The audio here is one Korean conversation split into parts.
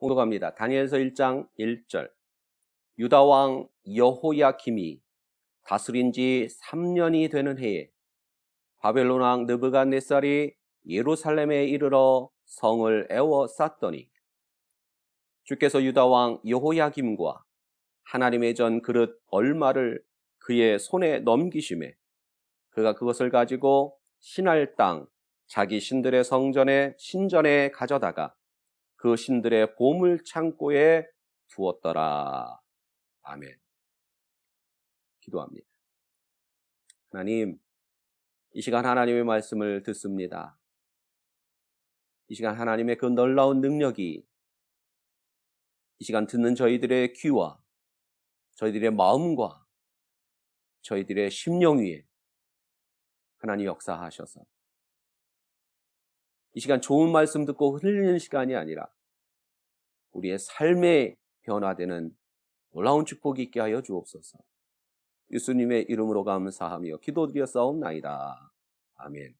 공독합니다. 다니엘서 1장 1절. 유다 왕 여호야김이 다스린 지 3년이 되는 해에 바벨론 왕 느부갓네살이 예루살렘에 이르러 성을 에워쌌더니 주께서 유다 왕 여호야김과 하나님의 전 그릇 얼마를 그의 손에 넘기심에 그가 그것을 가지고 신할 땅 자기 신들의 신전에 가져다가 그 신들의 보물 창고에 두었더라. 아멘. 기도합니다. 하나님, 이 시간 하나님의 말씀을 듣습니다. 이 시간 하나님의 그 놀라운 능력이 이 시간 듣는 저희들의 귀와 저희들의 마음과 저희들의 심령 위에 하나님 역사하셔서 이 시간 좋은 말씀 듣고 흘리는 시간이 아니라 우리의 삶에 변화되는 놀라운 축복이 있게 하여 주옵소서. 예수님의 이름으로 감사하며 기도드렸사옵나이다. 아멘.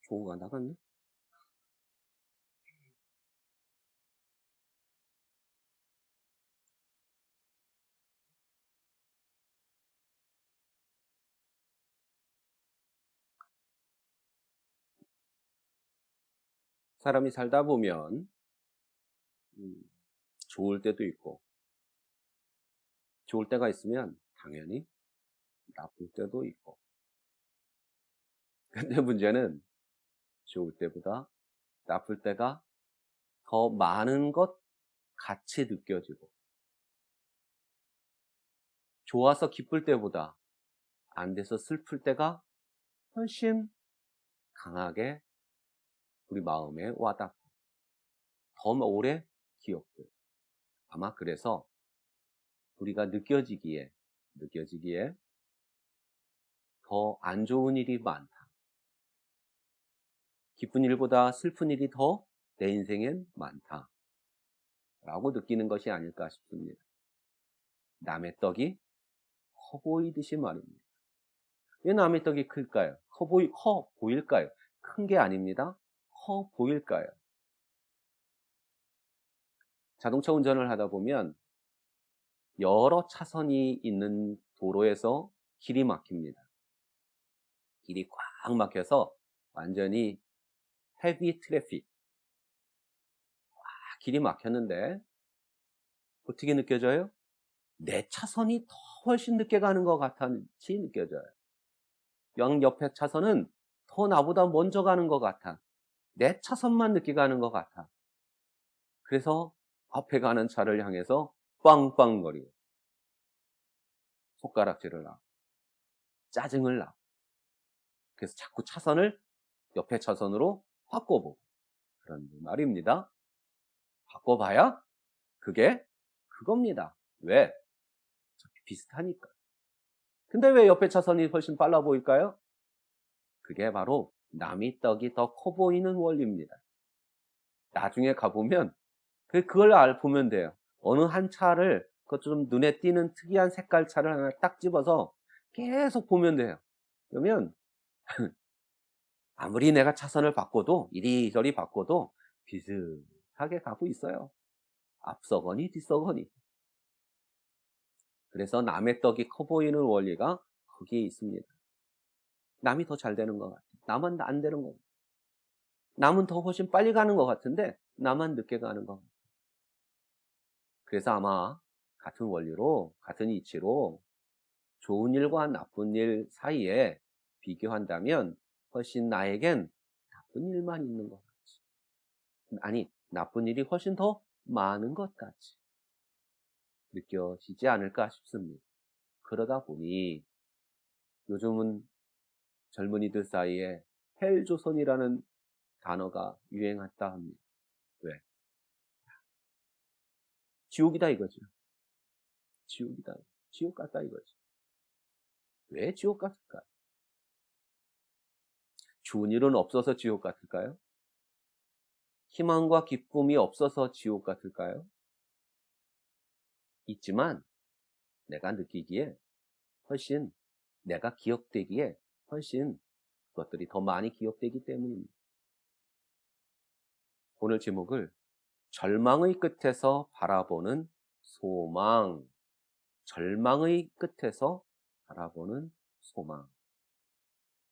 조가 나갔네? 사람이 살다 보면 좋을 때도 있고 좋을 때가 있으면 당연히 나쁠 때도 있고 근데 문제는 좋을 때보다 나쁠 때가 더 많은 것 같이 느껴지고 좋아서 기쁠 때보다 안 돼서 슬플 때가 훨씬 강하게 우리 마음에 와닿고 더 오래 기억돼. 아마 그래서 우리가 느껴지기에 더 안 좋은 일이 많다. 기쁜 일보다 슬픈 일이 더 내 인생엔 많다. 라고 느끼는 것이 아닐까 싶습니다. 남의 떡이 커 보이듯이 말입니다. 왜 남의 떡이 클까요? 커 보일까요? 큰 게 아닙니다. 커 보일까요? 자동차 운전을 하다 보면 여러 차선이 있는 도로에서 길이 막힙니다. 길이 꽉 막혀서 완전히 헤비 트래픽, 길이 막혔는데 어떻게 느껴져요? 내 차선이 더 훨씬 늦게 가는 것 같이 느껴져요. 옆에 차선은 더 나보다 먼저 가는 것 같아. 내 차선만 늦게 가는 것 같아. 그래서 앞에 가는 차를 향해서 빵빵거리고 손가락질을 하고 짜증을 나고 그래서 자꾸 차선을 옆에 차선으로 바꿔보고 그런 말입니다. 바꿔봐야 그게 그겁니다. 왜? 비슷하니까. 근데 왜 옆에 차선이 훨씬 빨라 보일까요? 그게 바로 남의 떡이 더 커 보이는 원리입니다. 나중에 가보면 그걸 보면 돼요. 어느 한 차를 좀 눈에 띄는 특이한 색깔 차를 하나 딱 집어서 계속 보면 돼요. 그러면 아무리 내가 차선을 바꿔도 이리저리 바꿔도 비슷하게 가고 있어요. 앞서거니 뒤서거니. 그래서 남의 떡이 커 보이는 원리가 거기에 있습니다. 남이 더 잘 되는 것 같아요. 나만 안 되는 것 같아요. 남은 더 훨씬 빨리 가는 것 같은데 나만 늦게 가는 것 같아요. 그래서 아마 같은 원리로 같은 이치로 좋은 일과 나쁜 일 사이에 비교한다면 훨씬 나에겐 나쁜 일만 있는 것 같지. 아니, 나쁜 일이 훨씬 더 많은 것 같이 느껴지지 않을까 싶습니다. 그러다 보니 요즘은 젊은이들 사이에 헬조선이라는 단어가 유행했다 합니다. 왜? 지옥이다 이거죠. 지옥이다. 지옥 같다 이거죠. 왜 지옥 같을까요? 좋은 일은 없어서 지옥 같을까요? 희망과 기쁨이 없어서 지옥 같을까요? 있지만 내가 느끼기에 훨씬, 내가 기억되기에 훨씬 그것들이 더 많이 기억되기 때문입니다. 오늘 제목을 절망의 끝에서 바라보는 소망, 절망의 끝에서 바라보는 소망.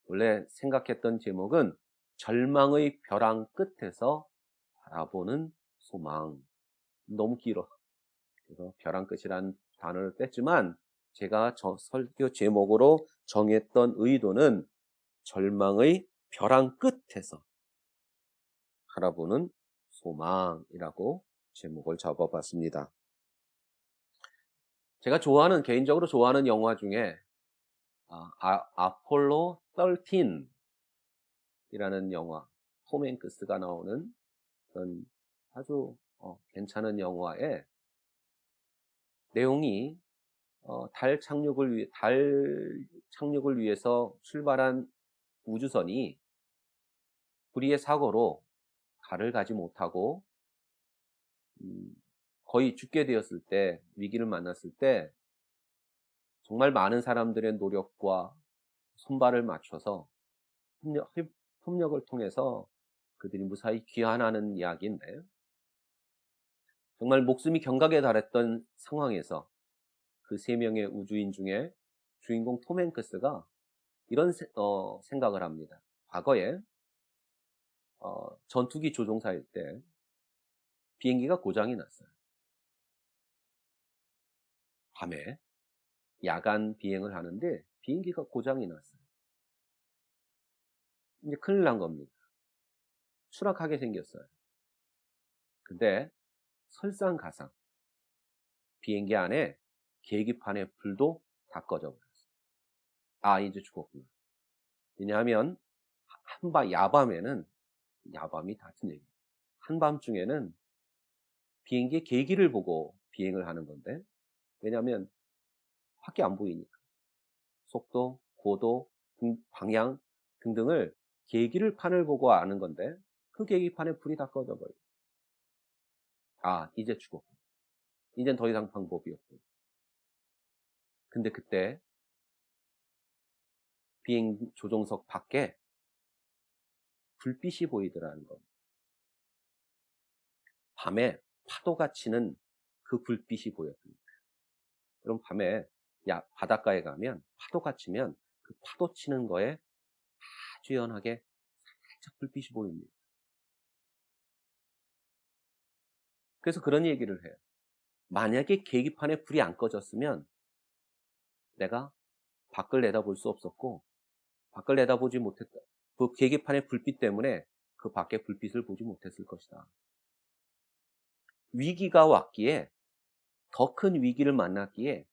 원래 생각했던 제목은 절망의 벼랑 끝에서 바라보는 소망. 너무 길어. 그래서 벼랑 끝이란 단어를 뺐지만 제가 설교 제목으로 정했던 의도는 절망의 벼랑 끝에서 바라보는 소망이라고 제목을 잡아봤습니다. 제가 개인적으로 좋아하는 영화 중에 아폴로 13이라는 영화, 톰 행크스가 나오는 그런 아주 괜찮은 영화의 내용이 달 착륙을 위해서 출발한 우주선이 불의의 사고로 달을 가지 못하고 거의 죽게 되었을 때, 위기를 만났을 때 정말 많은 사람들의 노력과 손발을 맞춰서 협력을 통해서 그들이 무사히 귀환하는 이야기인데, 정말 목숨이 경각에 달했던 상황에서 그 3명의 우주인 중에 주인공 톰 행크스가 이런 생각을 합니다. 과거에 전투기 조종사일 때 비행기가 고장이 났어요. 밤에 야간 비행을 하는데 비행기가 고장이 났어요. 이제 큰일 난 겁니다. 추락하게 생겼어요. 근데 설상가상 비행기 안에 계기판의 불도 다 꺼져 버렸어요. 이제 죽었구나. 왜냐하면 야밤이 같은 얘기. 한밤중에는 비행기의 계기를 보고 비행을 하는 건데, 왜냐하면 밖이 안 보이니까 속도, 고도, 방향 등등을 계기를 판을 보고 아는 건데, 그 계기판에 불이 다 꺼져 버려요. 이제 죽었고, 이젠 더 이상 방법이 없고. 근데 그때 비행 조종석 밖에 불빛이 보이더라는 겁니다. 밤에 파도가 치는 그 불빛이 보였습니다. 그럼 밤에 바닷가에 가면 파도가 치면 그 파도 치는 거에 아주 연하게 살짝 불빛이 보입니다. 그래서 그런 얘기를 해요. 만약에 계기판에 불이 안 꺼졌으면 내가 밖을 내다볼 수 없었고, 밖을 내다보지 못했다. 그 계기판의 불빛 때문에 그 밖의 불빛을 보지 못했을 것이다. 위기가 왔기에, 더 큰 위기를 만났기에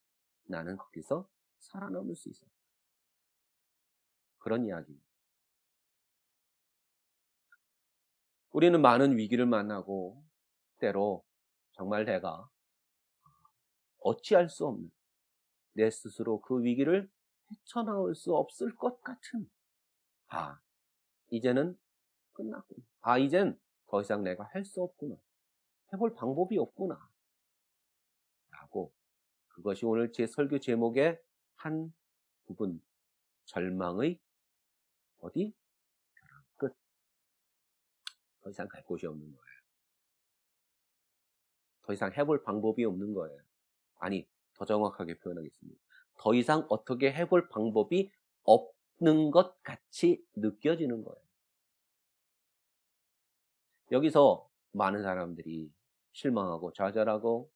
나는 거기서 살아남을 수 있었다. 그런 이야기입니다. 우리는 많은 위기를 만나고 때로 정말 내가 어찌할 수 없는, 내 스스로 그 위기를 헤쳐나올 수 없을 것 같은, 이제는 끝났구나. 이젠 더 이상 내가 할 수 없구나. 해볼 방법이 없구나. 라고, 그것이 오늘 제 설교 제목의 한 부분, 절망의 끝. 더 이상 갈 곳이 없는 거예요. 더 이상 해볼 방법이 없는 거예요. 더 정확하게 표현하겠습니다. 더 이상 어떻게 해볼 방법이 없는 것 같이 느껴지는 거예요. 여기서 많은 사람들이 실망하고 좌절하고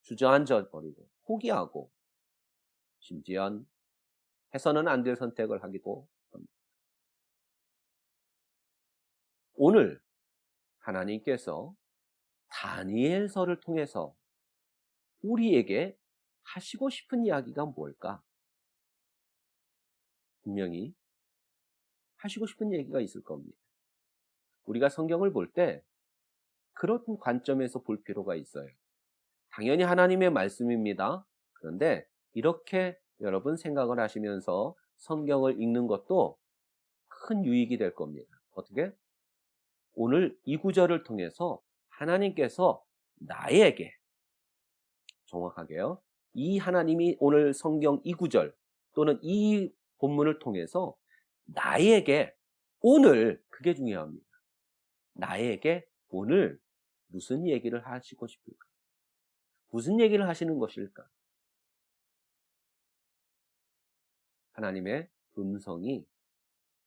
주저앉아 버리고 포기하고 심지어 해서는 안 될 선택을 하기도 합니다. 오늘 하나님께서 다니엘서를 통해서 우리에게 하시고 싶은 이야기가 뭘까? 분명히 하시고 싶은 얘기가 있을 겁니다. 우리가 성경을 볼 때 그런 관점에서 볼 필요가 있어요. 당연히 하나님의 말씀입니다. 그런데 이렇게 여러분 생각을 하시면서 성경을 읽는 것도 큰 유익이 될 겁니다. 어떻게? 오늘 이 구절을 통해서 하나님께서 나에게, 정확하게요, 이 하나님이 오늘 성경 이 구절 또는 이 본문을 통해서 나에게 오늘, 그게 중요합니다. 나에게 오늘 무슨 얘기를 하시고 싶을까? 무슨 얘기를 하시는 것일까? 하나님의 음성이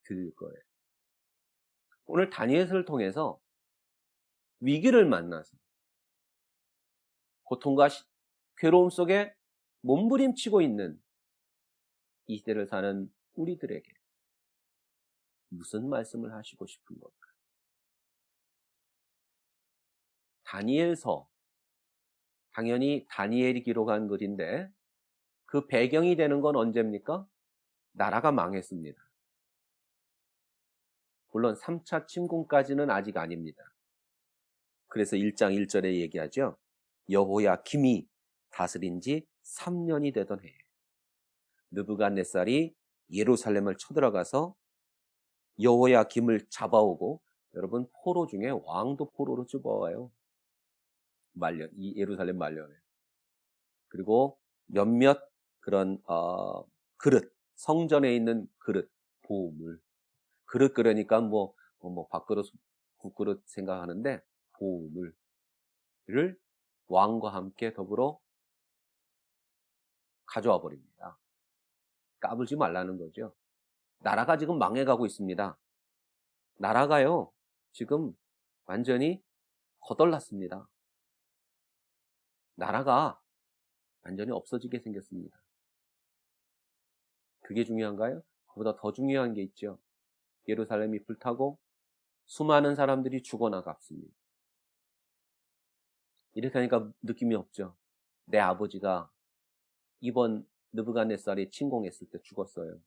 들릴 거예요. 오늘 다니엘서를 통해서 위기를 만나서 고통과 괴로움 속에 몸부림치고 있는 이 시대를 사는 우리들에게 무슨 말씀을 하시고 싶은 걸까? 다니엘서, 당연히 다니엘이 기록한 글인데 그 배경이 되는 건 언제입니까? 나라가 망했습니다. 물론 3차 침공까지는 아직 아닙니다. 그래서 1장 1절에 얘기하죠. 여호야김이 다스린 지 3년이 되던 해에 느부갓네살이 예루살렘을 쳐들어가서 여호야김을 잡아오고, 여러분 포로 중에 왕도 포로로 집어와요. 말년, 이 예루살렘 말년에. 그리고 몇몇 그런 그릇, 성전에 있는 그릇, 보물. 그릇 그러니까 뭐 밥그릇, 국그릇 생각하는데 보물을 왕과 함께 더불어 가져와 버립니다. 까불지 말라는 거죠. 나라가 지금 망해가고 있습니다. 나라가요, 지금 완전히 거덜났습니다. 나라가 완전히 없어지게 생겼습니다. 그게 중요한가요? 그보다 더 중요한 게 있죠. 예루살렘이 불타고 수많은 사람들이 죽어나갔습니다. 이렇게 하니까 느낌이 없죠. 내 아버지가 이번 느부갓네살이 침공했을 때 죽었어요.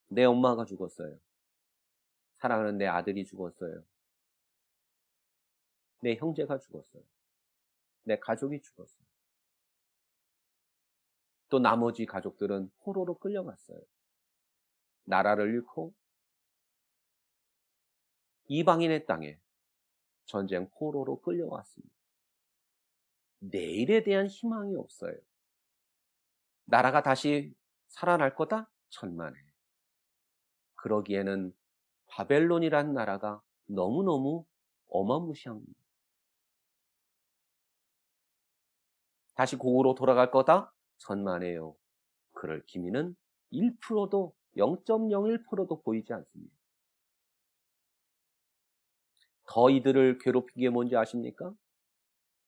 내 엄마가 죽었어요. 사랑하는 내 아들이 죽었어요. 내 형제가 죽었어요. 내 가족이 죽었어요. 또 나머지 가족들은 포로로 끌려갔어요. 나라를 잃고 이방인의 땅에 전쟁 포로로 끌려왔습니다. 내일에 대한 희망이 없어요. 나라가 다시 살아날 거다? 천만에. 그러기에는 바벨론이라는 나라가 너무너무 어마무시합니다. 다시 고국으로 돌아갈 거다? 천만에요. 그럴 기미는 1%도 0.01%도 보이지 않습니다. 더 이들을 괴롭힌 게 뭔지 아십니까?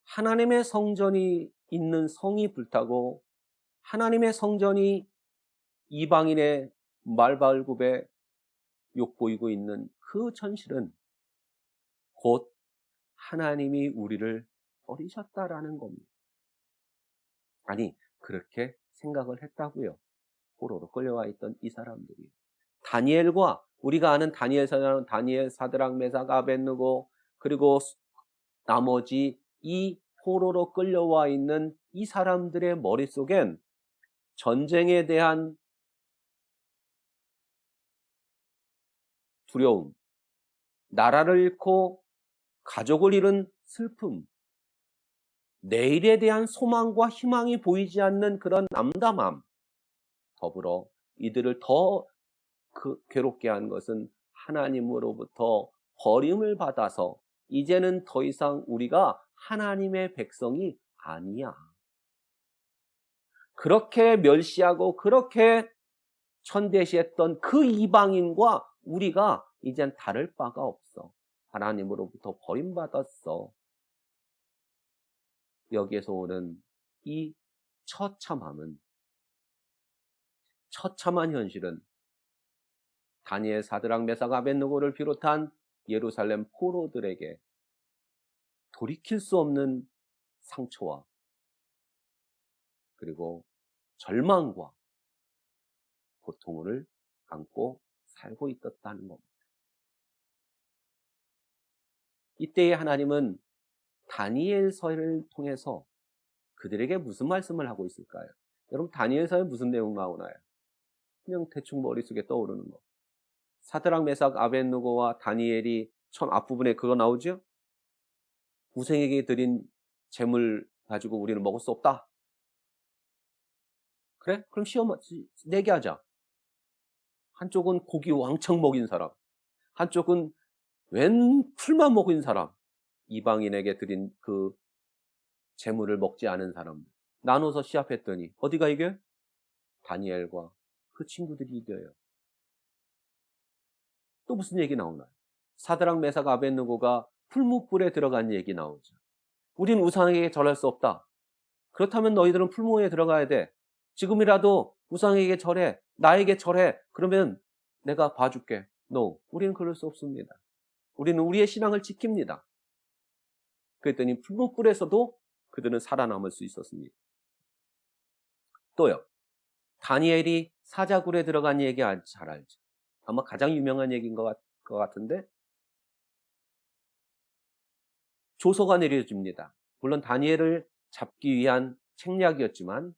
하나님의 성전이 있는 성이 불타고 하나님의 성전이 이방인의 말발굽에 욕보이고 있는 그 현실은 곧 하나님이 우리를 버리셨다라는 겁니다. 아니, 그렇게 생각을 했다고요. 포로로 끌려와 있던 이 사람들이. 다니엘과 우리가 아는 다니엘서는 다니엘, 사드락, 메삭, 아벳느고, 그리고 나머지 이 포로로 끌려와 있는 이 사람들의 머릿속엔 전쟁에 대한 두려움, 나라를 잃고 가족을 잃은 슬픔, 내일에 대한 소망과 희망이 보이지 않는 그런 암담함, 더불어 이들을 더 괴롭게 한 것은 하나님으로부터 버림을 받아서 이제는 더 이상 우리가 하나님의 백성이 아니야. 그렇게 멸시하고 그렇게 천대시했던 그 이방인과 우리가 이젠 다를 바가 없어. 하나님으로부터 버림받았어. 여기에서 오는 이 처참함은, 처참한 현실은 다니엘, 사드락, 메삭, 아벳느고를 비롯한 예루살렘 포로들에게 돌이킬 수 없는 상처와 그리고 절망과 고통을 안고 살고 있었다는 겁니다. 이때에 하나님은 다니엘서를 통해서 그들에게 무슨 말씀을 하고 있을까요? 여러분, 다니엘서에 무슨 내용 나오나요? 그냥 대충 머릿속에 떠오르는 거. 사드락, 메삭, 아벳느고와 다니엘이 처음 앞부분에 그거 나오죠? 우상에게 드린 재물 가지고 우리는 먹을 수 없다. 그래? 그럼 시험 내게 하자. 한쪽은 고기 왕창 먹인 사람, 한쪽은 웬 풀만 먹인 사람, 이방인에게 드린 그 재물을 먹지 않은 사람 나눠서 시합했더니 어디가 이겨요? 다니엘과 그 친구들이 이겨요. 또 무슨 얘기 나오나요? 사드락 메삭 아벳느고가 풀무불에 들어간 얘기 나오죠. 우린 우상에게 절할 수 없다. 그렇다면 너희들은 풀무에 들어가야 돼. 지금이라도 우상에게 절해. 나에게 절해. 그러면 내가 봐줄게. No. 우리는 그럴 수 없습니다. 우리는 우리의 신앙을 지킵니다. 그랬더니 풀무불에서도 그들은 살아남을 수 있었습니다. 또요. 다니엘이 사자굴에 들어간 얘기 잘 알죠. 아마 가장 유명한 얘기인 것 같은데 조서가 내려집니다. 물론 다니엘을 잡기 위한 책략이었지만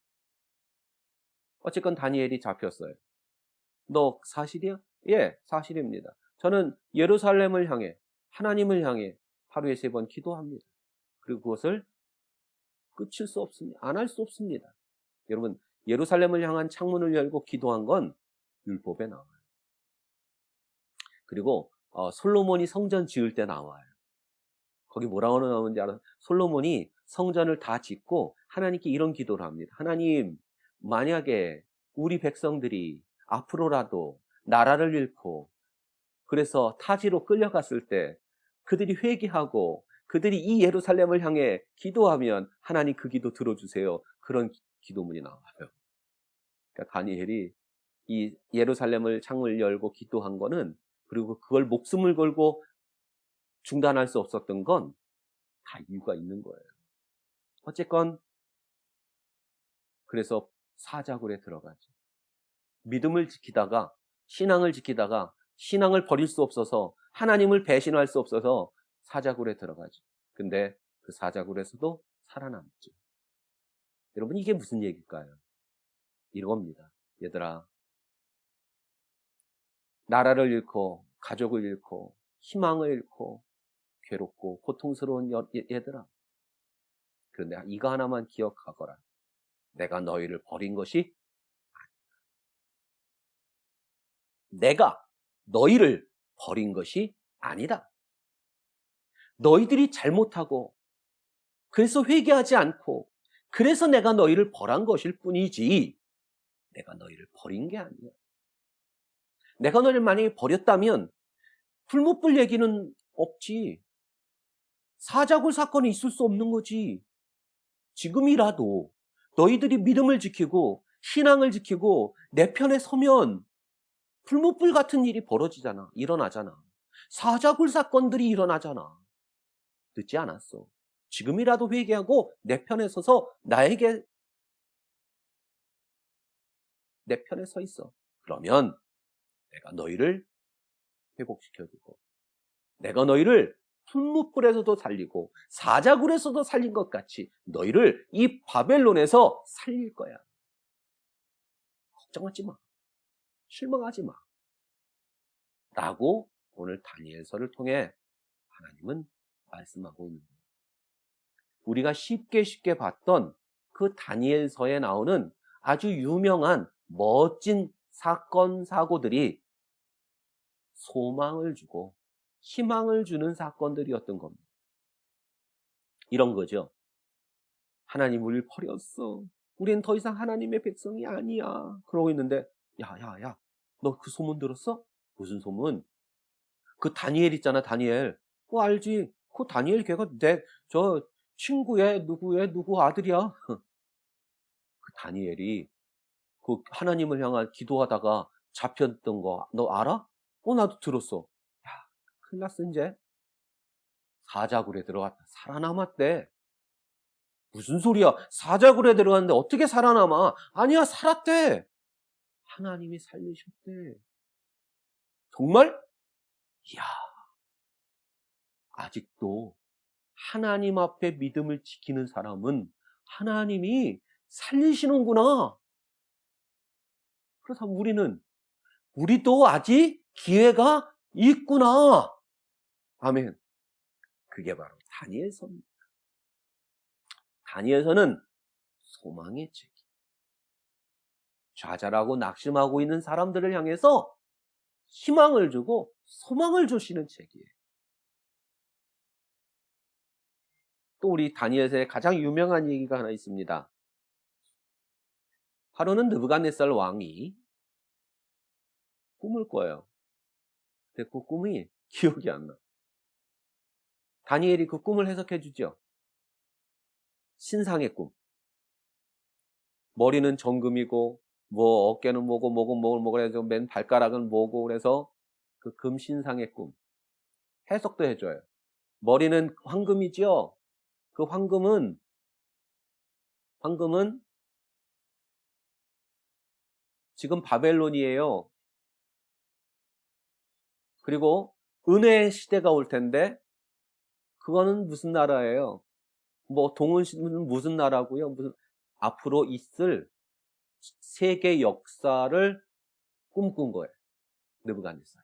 어쨌건 다니엘이 잡혔어요. 너 사실이야? 예, 사실입니다. 저는 예루살렘을 향해 하나님을 향해 하루에 3번 기도합니다. 그리고 그것을 끝일 수 없습니다. 안 할 수 없습니다. 여러분, 예루살렘을 향한 창문을 열고 기도한 건 율법에 나와요. 그리고 솔로몬이 성전 지을 때 나와요. 거기 뭐라고 나오는지 알아요? 솔로몬이 성전을 다 짓고 하나님께 이런 기도를 합니다. 하나님, 만약에 우리 백성들이 앞으로라도 나라를 잃고 그래서 타지로 끌려갔을 때 그들이 회개하고 그들이 이 예루살렘을 향해 기도하면 하나님 그 기도 들어주세요. 그런 기도문이 나와요. 그러니까 다니엘이 이 예루살렘을 창을 열고 기도한 거는, 그리고 그걸 목숨을 걸고 중단할 수 없었던 건 다 이유가 있는 거예요. 어쨌건 그래서 사자굴에 들어가죠. 믿음을 지키다가 신앙을 지키다가 신앙을 버릴 수 없어서 하나님을 배신할 수 없어서 사자굴에 들어가죠. 근데 그 사자굴에서도 살아남죠. 여러분, 이게 무슨 얘기일까요? 이겁니다. 얘들아, 나라를 잃고 가족을 잃고 희망을 잃고 괴롭고 고통스러운 얘들아, 그런데 이거 하나만 기억하거라. 내가 너희를 버린 것이 내가 너희를 버린 것이 아니다. 너희들이 잘못하고 그래서 회개하지 않고 그래서 내가 너희를 벌한 것일 뿐이지 내가 너희를 버린 게 아니야. 내가 너희를 만약에 버렸다면 풀무불 얘기는 없지. 사자굴 사건이 있을 수 없는 거지. 지금이라도 너희들이 믿음을 지키고 신앙을 지키고 내 편에 서면 풀무불 같은 일이 벌어지잖아. 일어나잖아. 사자굴 사건들이 일어나잖아. 늦지 않았어. 지금이라도 회개하고 내 편에 서서 내 편에 서 있어. 그러면 내가 너희를 회복시켜주고 내가 너희를 풀무불에서도 살리고 사자굴에서도 살린 것 같이 너희를 이 바벨론에서 살릴 거야. 걱정하지 마. 실망하지 마. 라고 오늘 다니엘서를 통해 하나님은 말씀하고 있는 거예요. 우리가 쉽게 봤던 그 다니엘서에 나오는 아주 유명한 멋진 사건, 사고들이 소망을 주고 희망을 주는 사건들이었던 겁니다. 이런 거죠. 하나님 우리를 버렸어. 우리는 더 이상 하나님의 백성이 아니야. 그러고 있는데 야, 너 그 소문 들었어? 무슨 소문? 그 다니엘 있잖아, 다니엘. 그거 알지? 그 다니엘 걔가 저 친구의 누구 아들이야. 그 다니엘이 그 하나님을 향한 기도하다가 잡혔던 거 너 알아? 나도 들었어. 야, 큰일 났어 이제. 사자굴에 들어갔다. 살아남았대. 무슨 소리야? 사자굴에 들어갔는데 어떻게 살아남아? 아니야, 살았대. 하나님이 살리셨대. 정말? 이야, 아직도 하나님 앞에 믿음을 지키는 사람은 하나님이 살리시는구나. 그렇다면 우리도 아직 기회가 있구나. 아멘. 그게 바로 다니엘서입니다. 다니엘서는 소망의 책. 좌절하고 낙심하고 있는 사람들을 향해서 희망을 주고 소망을 주시는 책이에요. 또 우리 다니엘서에 가장 유명한 얘기가 하나 있습니다. 바로는 느부갓네살 왕이 꿈을 꿔요. 근데 그 꿈이 기억이 안 나. 다니엘이 그 꿈을 해석해 주죠. 신상의 꿈. 머리는 정금이고 뭐 어깨는 뭐고 목은 그래서 맨 발가락은 뭐고 그래서 그 금신상의 꿈. 해석도 해줘요. 머리는 황금이죠. 그 황금은 지금 바벨론이에요. 그리고 은혜의 시대가 올 텐데 그거는 무슨 나라예요? 뭐 동은 무슨 나라고요? 무슨 앞으로 있을 세계 역사를 꿈꾼 거예요. 느부갓네살.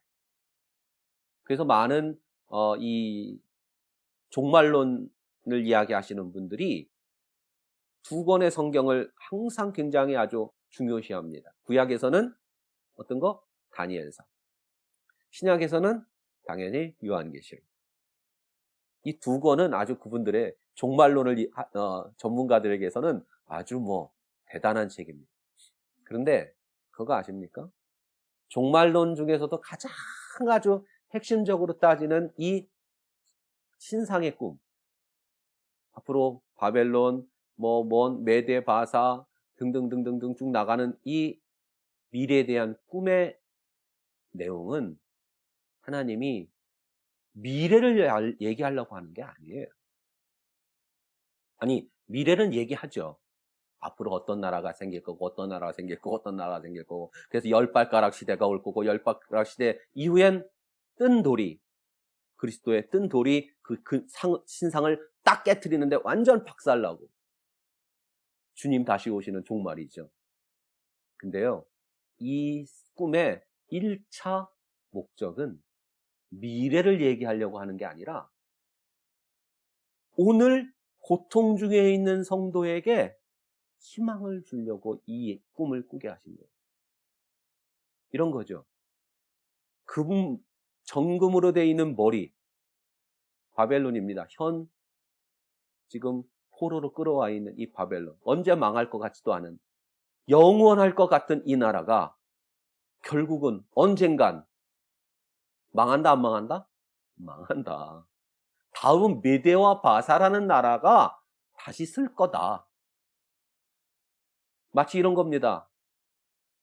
그래서 많은 이 종말론을 이야기하시는 분들이 두 권의 성경을 항상 굉장히 아주 중요시합니다. 구약에서는 어떤 거? 다니엘서. 신약에서는 당연히 요한계시록. 이 두 권은 아주 그분들의 종말론을 전문가들에게서는 아주 뭐 대단한 책입니다. 그런데 그거 아십니까? 종말론 중에서도 가장 아주 핵심적으로 따지는 이 신상의 꿈. 앞으로 바벨론, 먼 메데 바사 등등등등등 쭉 나가는 이 미래에 대한 꿈의 내용은 하나님이 미래를 얘기하려고 하는 게 아니에요. 아니, 미래는 얘기하죠. 앞으로 어떤 나라가 생길 거고, 어떤 나라가 생길 거고, 어떤 나라가 생길 거고. 그래서 열발가락 시대가 올 거고, 열발가락 시대 이후엔 뜬 돌이, 그리스도의 뜬 돌이 신상을 딱 깨트리는데 완전 박살나고. 주님 다시 오시는 종말이죠. 근데요, 이 꿈의 1차 목적은 미래를 얘기하려고 하는 게 아니라 오늘 고통 중에 있는 성도에게 희망을 주려고 이 꿈을 꾸게 하신 거예요. 이런 거죠. 그분 정금으로 되어 있는 머리, 바벨론입니다. 지금 포로로 끌어와 있는 이 바벨론. 언제 망할 것 같지도 않은, 영원할 것 같은 이 나라가 결국은 언젠간 망한다, 안 망한다? 망한다. 다음은 메데와 바사라는 나라가 다시 쓸 거다. 마치 이런 겁니다.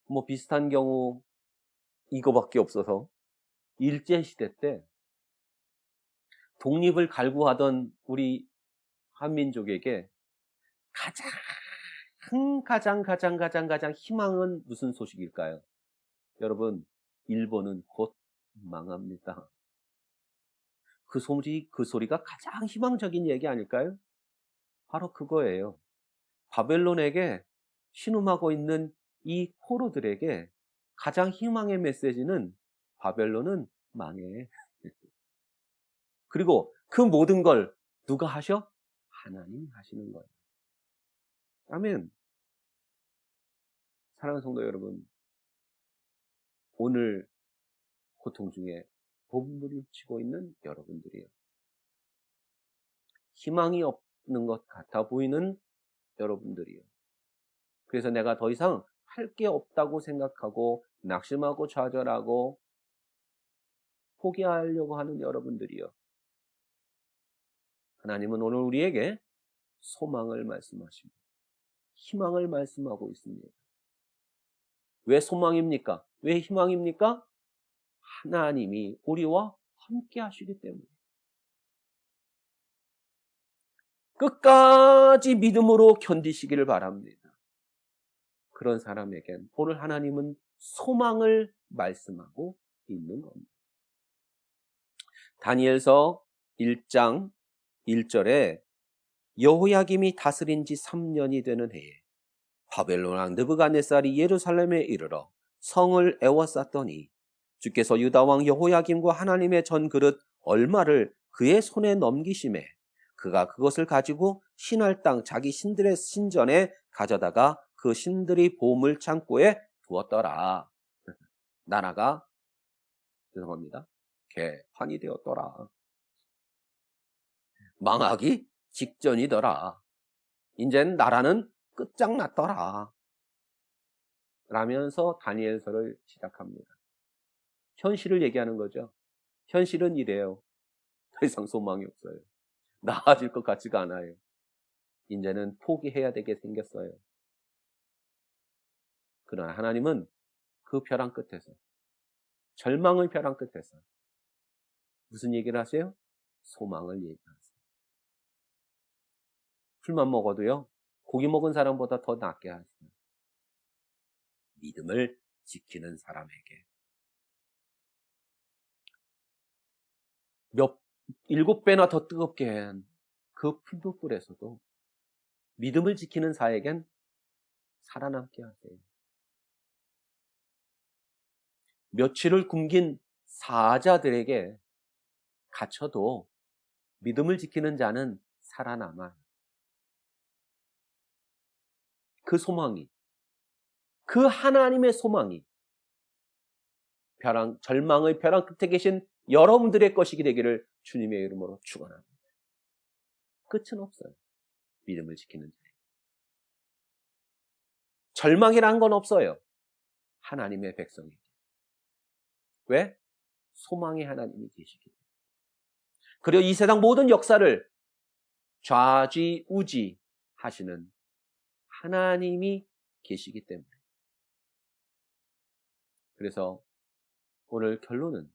뭐 비슷한 경우 이거밖에 없어서 일제시대 때 독립을 갈구하던 우리 한민족에게 가장 희망은 무슨 소식일까요? 여러분, 일본은 곧 망합니다. 그 소리가 가장 희망적인 얘기 아닐까요? 바로 그거예요. 바벨론에게 신음하고 있는 이 포로들에게 가장 희망의 메시지는 바벨론은 망해. 그리고 그 모든 걸 누가 하셔? 하나님이 하시는 거예요. 아멘. 사랑하는 성도 여러분, 오늘 고통 중에 몸부림치고 있는 여러분들이에요. 희망이 없는 것 같아 보이는 여러분들이에요. 그래서 내가 더 이상 할 게 없다고 생각하고 낙심하고 좌절하고 포기하려고 하는 여러분들이요. 하나님은 오늘 우리에게 소망을 말씀하십니다. 희망을 말씀하고 있습니다. 왜 소망입니까? 왜 희망입니까? 하나님이 우리와 함께 하시기 때문에. 끝까지 믿음으로 견디시기를 바랍니다. 그런 사람에겐 오늘 하나님은 소망을 말씀하고 있는 겁니다. 다니엘서 1장 1절에 여호야김이 다스린 지 3년이 되는 해에 바벨론 왕 느부갓네살이 예루살렘에 이르러 성을 에워쌌더니 주께서 유다 왕 여호야김과 하나님의 전 그릇 얼마를 그의 손에 넘기심에 그가 그것을 가지고 신할 땅 자기 신들의 신전에 가져다가 그 신들이 보물 창고에 두었더라. 나라가 죄송합니다. 개판이 되었더라. 망하기 직전이더라. 이젠 나라는 끝장났더라. 라면서 다니엘서를 시작합니다. 현실을 얘기하는 거죠. 현실은 이래요. 더 이상 소망이 없어요. 나아질 것 같지가 않아요. 이제는 포기해야 되게 생겼어요. 그러나 하나님은 그 벼랑 끝에서, 절망의 벼랑 끝에서 무슨 얘기를 하세요? 소망을 얘기하세요. 풀만 먹어도요, 고기 먹은 사람보다 더 낫게 하세요. 믿음을 지키는 사람에게. 7배나 더 뜨겁게 한 그 풀도불에서도 믿음을 지키는 자에겐 살아남게 하세요. 며칠을 굶긴 사자들에게 갇혀도 믿음을 지키는 자는 살아남아요. 그 소망이, 그 하나님의 소망이 절망의 벼랑 끝에 계신 여러분들의 것이기 되기를 주님의 이름으로 축원합니다. 끝은 없어요. 믿음을 지키는 자에게. 절망이란 건 없어요. 하나님의 백성에게. 왜? 소망의 하나님이 계시기 때문에. 그리고 이 세상 모든 역사를 좌지우지 하시는 하나님이 계시기 때문에. 그래서 오늘 결론은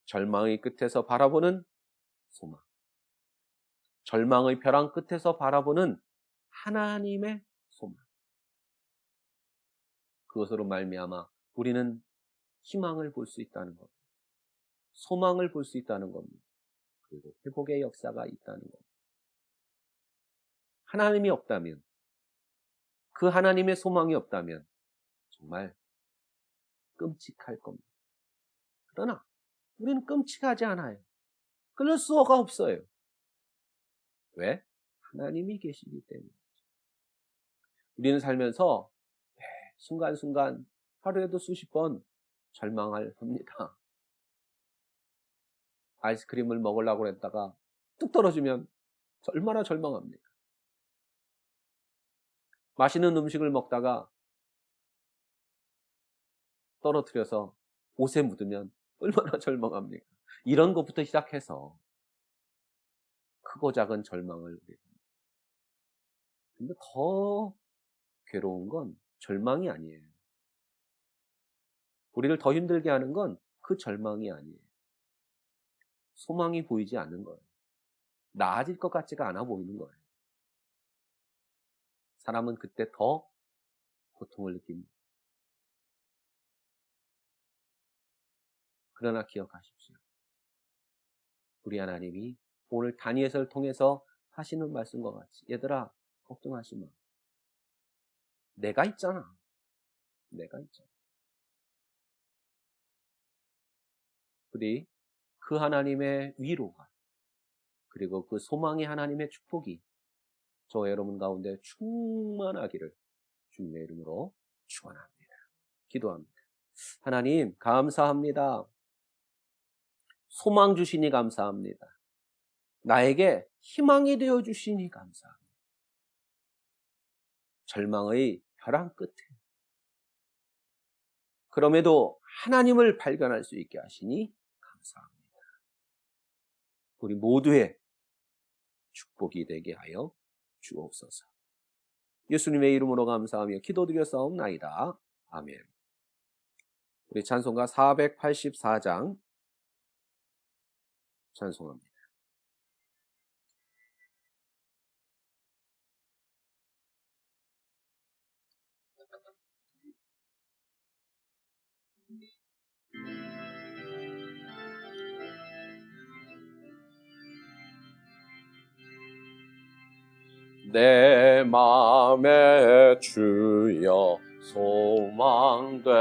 절망의 끝에서 바라보는 소망, 절망의 벼랑 끝에서 바라보는 하나님의 소망. 그것으로 말미암아 우리는 희망을 볼 수 있다는 겁니다. 소망을 볼 수 있다는 겁니다. 그리고 회복의 역사가 있다는 겁니다. 하나님이 없다면, 그 하나님의 소망이 없다면 정말 끔찍할 겁니다. 그러나 우리는 끔찍하지 않아요. 그럴 수가 없어요. 왜? 하나님이 계시기 때문에. 우리는 살면서 순간순간 하루에도 수십 번 절망을 합니다. 아이스크림을 먹으려고 했다가 뚝 떨어지면 얼마나 절망합니까? 맛있는 음식을 먹다가 떨어뜨려서 옷에 묻으면 얼마나 절망합니까? 이런 것부터 시작해서 크고 작은 절망을 우리가. 근데 더 괴로운 건 절망이 아니에요. 우리를 더 힘들게 하는 건 그 절망이 아니에요. 소망이 보이지 않는 거예요. 나아질 것 같지가 않아 보이는 거예요. 사람은 그때 더 고통을 느낍니다. 그러나 기억하십시오. 우리 하나님이 오늘 다니엘서를 통해서 하시는 말씀과 같이, 얘들아 걱정하지 마. 내가 있잖아. 내가 있잖아. 우리 그 하나님의 위로가, 그리고 그 소망의 하나님의 축복이 저와 여러분 가운데 충만하기를 주님의 이름으로 축원합니다. 기도합니다. 하나님 감사합니다. 소망 주시니 감사합니다. 나에게 희망이 되어 주시니 감사합니다. 절망의 벼랑 끝에 그럼에도 하나님을 발견할 수 있게 하시니 감사합니다. 우리 모두의 축복이 되게 하여 주옵소서. 예수님의 이름으로 감사하며 기도드렸사옵나이다. 아멘. 우리 찬송가 484장 찬송합니다. 내 맘에 주여 소망되소서.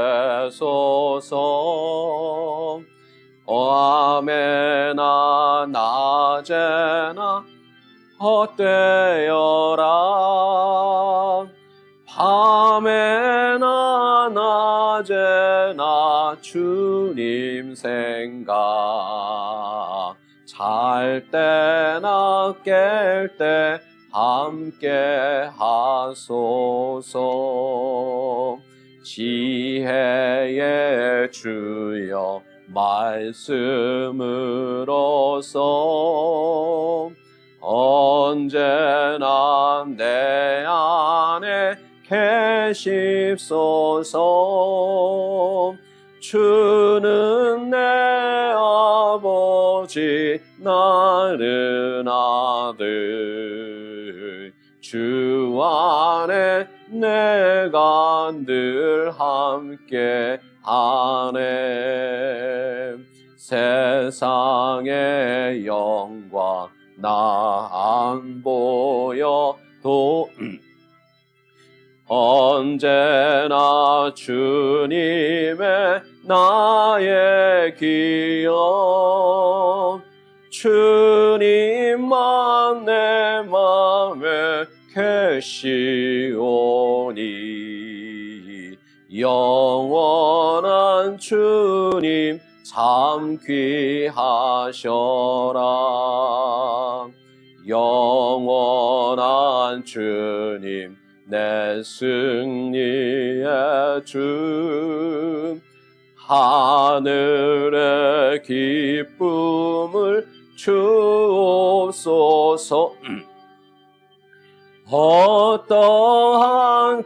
밤에나 낮에나 헛되어라. 밤에나 낮에나 주님 생각, 잘 때나 깰 때 함께 하소서. 지혜의 주여 말씀으로써 언제나 내 안에 계십소서. 주는 내 아버지, 나는 아들. 주 안에 내가 늘 함께 하네. 세상의 영광 나 안 보여도 언제나 주님의 나의 기억, 주님만 내 맘에 계시오니. 영원한 주님 참 귀하셔라. 영원한 주님 내 승리의 주, 하늘의 기쁨을 주옵소서. 어떠한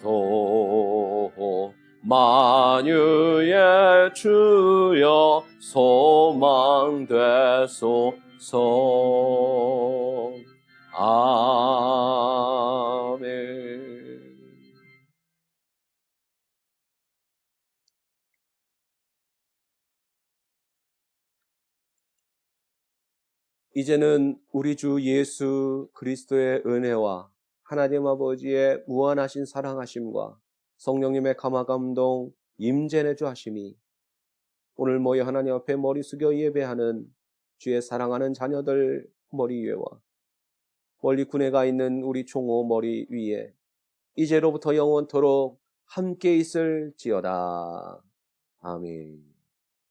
닥쳐와도 만유의 주여 소망되소서. 아멘. 이제는 우리 주 예수 그리스도의 은혜와 하나님 아버지의 무한하신 사랑하심과 성령님의 감화감동 임재내주하심이 오늘 모여 하나님 앞에 머리 숙여 예배하는 주의 사랑하는 자녀들 머리 위에와 멀리 군에 가 있는 우리 총호 머리 위에 이제로부터 영원토록 함께 있을지어다. 아멘.